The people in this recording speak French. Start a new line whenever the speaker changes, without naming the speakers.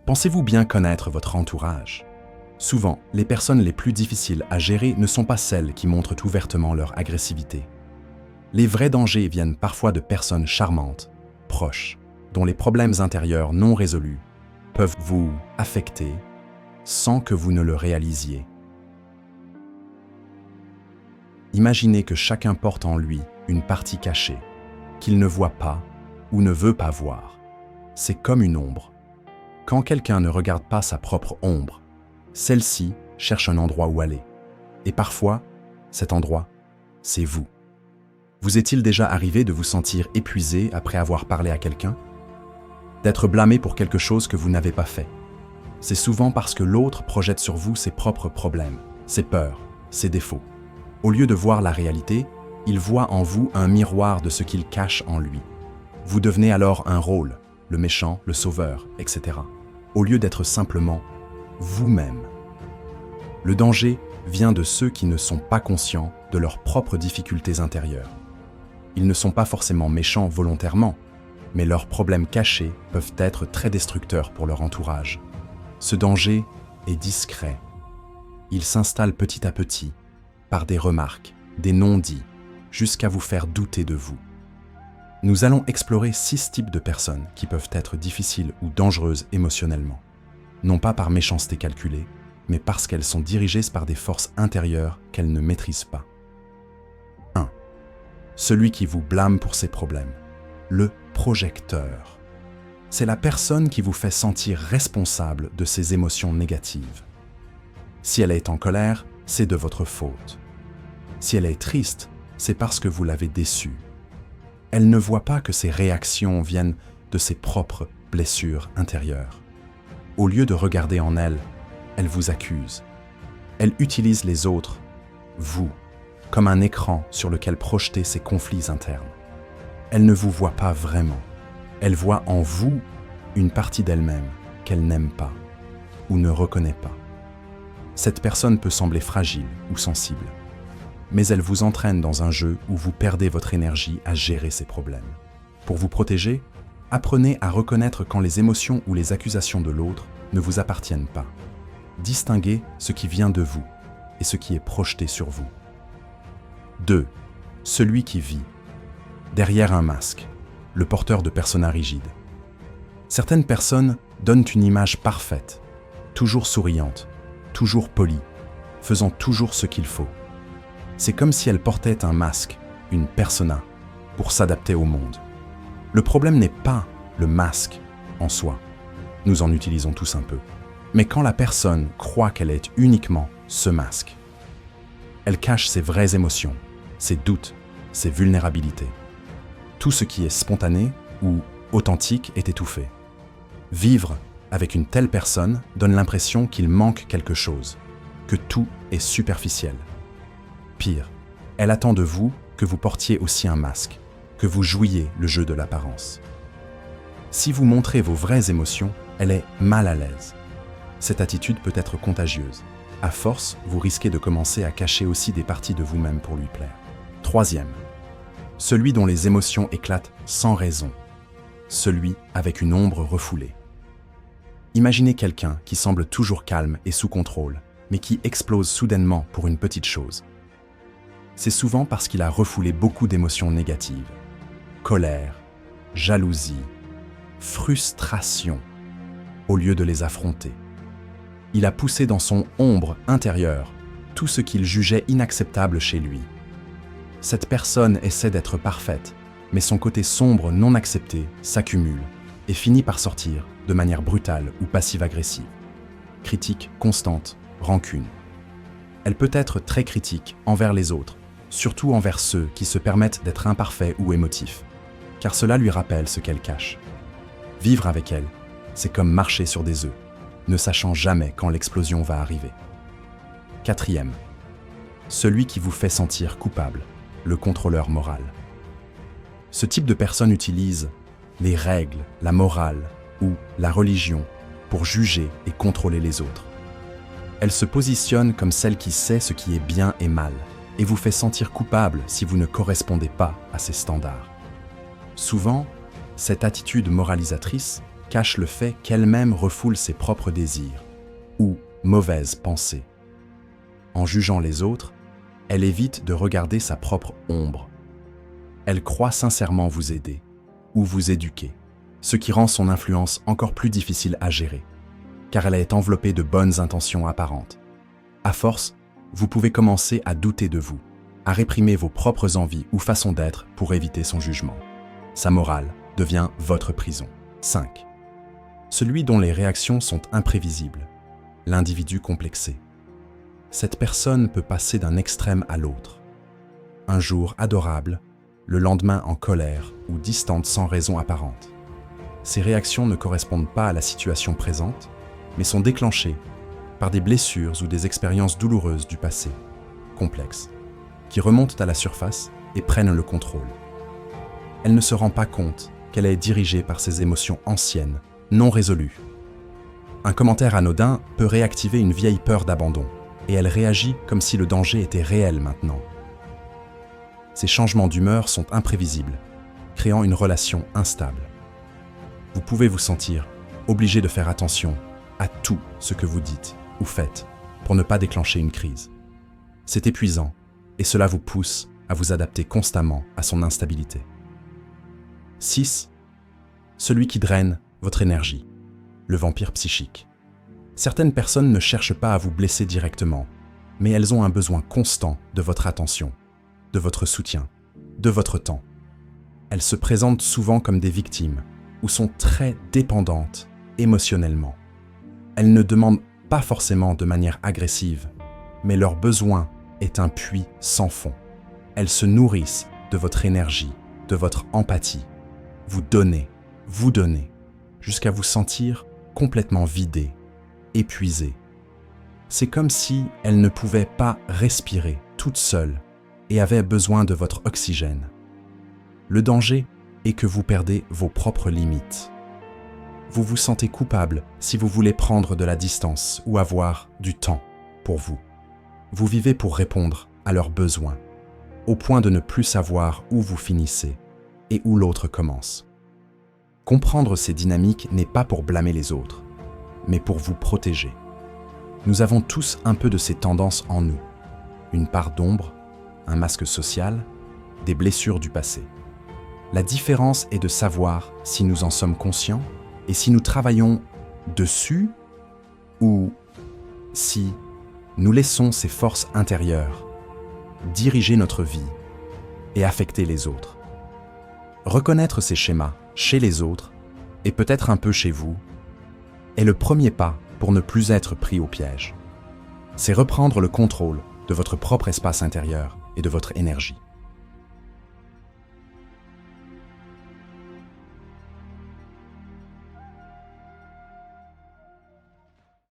Pensez-vous bien connaître votre entourage? Souvent, les personnes les plus difficiles à gérer ne sont pas celles qui montrent ouvertement leur agressivité. Les vrais dangers viennent parfois de personnes charmantes, proches, dont les problèmes intérieurs non résolus peuvent vous affecter sans que vous ne le réalisiez. Imaginez que chacun porte en lui une partie cachée, qu'il ne voit pas ou ne veut pas voir. C'est comme une ombre. Quand quelqu'un ne regarde pas sa propre ombre, celle-ci cherche un endroit où aller. Et parfois, cet endroit, c'est vous. Vous est-il déjà arrivé de vous sentir épuisé après avoir parlé à quelqu'un? D'être blâmé pour quelque chose que vous n'avez pas fait? C'est souvent parce que l'autre projette sur vous ses propres problèmes, ses peurs, ses défauts. Au lieu de voir la réalité, il voit en vous un miroir de ce qu'il cache en lui. Vous devenez alors un rôle, le méchant, le sauveur, etc., au lieu d'être simplement vous-même. Le danger vient de ceux qui ne sont pas conscients de leurs propres difficultés intérieures. Ils ne sont pas forcément méchants volontairement, mais leurs problèmes cachés peuvent être très destructeurs pour leur entourage. Ce danger est discret. Il s'installe petit à petit, par des remarques, des non-dits, jusqu'à vous faire douter de vous. Nous allons explorer 6 types de personnes qui peuvent être difficiles ou dangereuses émotionnellement. Non pas par méchanceté calculée, mais parce qu'elles sont dirigées par des forces intérieures qu'elles ne maîtrisent pas. 1. Celui qui vous blâme pour ses problèmes. Le projecteur. C'est la personne qui vous fait sentir responsable de ses émotions négatives. Si elle est en colère, c'est de votre faute. Si elle est triste, c'est parce que vous l'avez déçue. Elle ne voit pas que ses réactions viennent de ses propres blessures intérieures. Au lieu de regarder en elle, elle vous accuse. Elle utilise les autres, vous, comme un écran sur lequel projeter ses conflits internes. Elle ne vous voit pas vraiment. Elle voit en vous une partie d'elle-même qu'elle n'aime pas ou ne reconnaît pas. Cette personne peut sembler fragile ou sensible, mais elle vous entraîne dans un jeu où vous perdez votre énergie à gérer ces problèmes. Pour vous protéger, apprenez à reconnaître quand les émotions ou les accusations de l'autre ne vous appartiennent pas. Distinguez ce qui vient de vous et ce qui est projeté sur vous. 2. Celui qui vit. Derrière un masque, le porteur de persona rigide. Certaines personnes donnent une image parfaite, toujours souriante, toujours polie, faisant toujours ce qu'il faut. C'est comme si elles portaient un masque, une persona, pour s'adapter au monde. Le problème n'est pas le masque en soi. Nous en utilisons tous un peu. Mais quand la personne croit qu'elle est uniquement ce masque, elle cache ses vraies émotions, ses doutes, ses vulnérabilités. Tout ce qui est spontané ou authentique est étouffé. Vivre avec une telle personne donne l'impression qu'il manque quelque chose, que tout est superficiel. Pire, elle attend de vous que vous portiez aussi un masque, que vous jouiez le jeu de l'apparence. Si vous montrez vos vraies émotions, elle est mal à l'aise. Cette attitude peut être contagieuse. À force, vous risquez de commencer à cacher aussi des parties de vous-même pour lui plaire. 3. Celui dont les émotions éclatent sans raison. Celui avec une ombre refoulée. Imaginez quelqu'un qui semble toujours calme et sous contrôle, mais qui explose soudainement pour une petite chose. C'est souvent parce qu'il a refoulé beaucoup d'émotions négatives. Colère, jalousie, frustration, au lieu de les affronter. Il a poussé dans son ombre intérieure tout ce qu'il jugeait inacceptable chez lui. Cette personne essaie d'être parfaite, mais son côté sombre non accepté s'accumule et finit par sortir de manière brutale ou passive-agressive. Critique constante, rancune. Elle peut être très critique envers les autres, surtout envers ceux qui se permettent d'être imparfaits ou émotifs, car cela lui rappelle ce qu'elle cache. Vivre avec elle, c'est comme marcher sur des œufs, ne sachant jamais quand l'explosion va arriver. 4. Celui qui vous fait sentir coupable, le contrôleur moral. Ce type de personne utilise les règles, la morale ou la religion pour juger et contrôler les autres. Elle se positionne comme celle qui sait ce qui est bien et mal et vous fait sentir coupable si vous ne correspondez pas à ses standards. Souvent, cette attitude moralisatrice cache le fait qu'elle-même refoule ses propres désirs ou mauvaises pensées. En jugeant les autres, elle évite de regarder sa propre ombre. Elle croit sincèrement vous aider ou vous éduquer, ce qui rend son influence encore plus difficile à gérer, car elle est enveloppée de bonnes intentions apparentes. À force, vous pouvez commencer à douter de vous, à réprimer vos propres envies ou façons d'être pour éviter son jugement. Sa morale devient votre prison. 5. Celui dont les réactions sont imprévisibles, l'individu complexé. Cette personne peut passer d'un extrême à l'autre. Un jour adorable, le lendemain en colère ou distante sans raison apparente. Ces réactions ne correspondent pas à la situation présente, mais sont déclenchées par des blessures ou des expériences douloureuses du passé, complexes, qui remontent à la surface et prennent le contrôle. Elle ne se rend pas compte qu'elle est dirigée par ces émotions anciennes, non résolues. Un commentaire anodin peut réactiver une vieille peur d'abandon, et elle réagit comme si le danger était réel maintenant. Ces changements d'humeur sont imprévisibles, créant une relation instable. Vous pouvez vous sentir obligé de faire attention à tout ce que vous dites ou faites pour ne pas déclencher une crise. C'est épuisant et cela vous pousse à vous adapter constamment à son instabilité. 6. Celui qui draine votre énergie, le vampire psychique. Certaines personnes ne cherchent pas à vous blesser directement, mais elles ont un besoin constant de votre attention, de votre soutien, de votre temps. Elles se présentent souvent comme des victimes ou sont très dépendantes émotionnellement. Elles ne demandent pas forcément de manière agressive, mais leur besoin est un puits sans fond. Elles se nourrissent de votre énergie, de votre empathie. Vous donnez, jusqu'à vous sentir complètement vidé, épuisé. C'est comme si elles ne pouvaient pas respirer toutes seules et avaient besoin de votre oxygène. Le danger est que vous perdez vos propres limites. Vous vous sentez coupable si vous voulez prendre de la distance ou avoir du temps pour vous. Vous vivez pour répondre à leurs besoins, au point de ne plus savoir où vous finissez et où l'autre commence. Comprendre ces dynamiques n'est pas pour blâmer les autres, mais pour vous protéger. Nous avons tous un peu de ces tendances en nous, une part d'ombre, un masque social, des blessures du passé. La différence est de savoir si nous en sommes conscients et si nous travaillons dessus ou si nous laissons ces forces intérieures diriger notre vie et affecter les autres. Reconnaître ces schémas chez les autres et peut-être un peu chez vous est le premier pas pour ne plus être pris au piège. C'est reprendre le contrôle de votre propre espace intérieur et de votre énergie.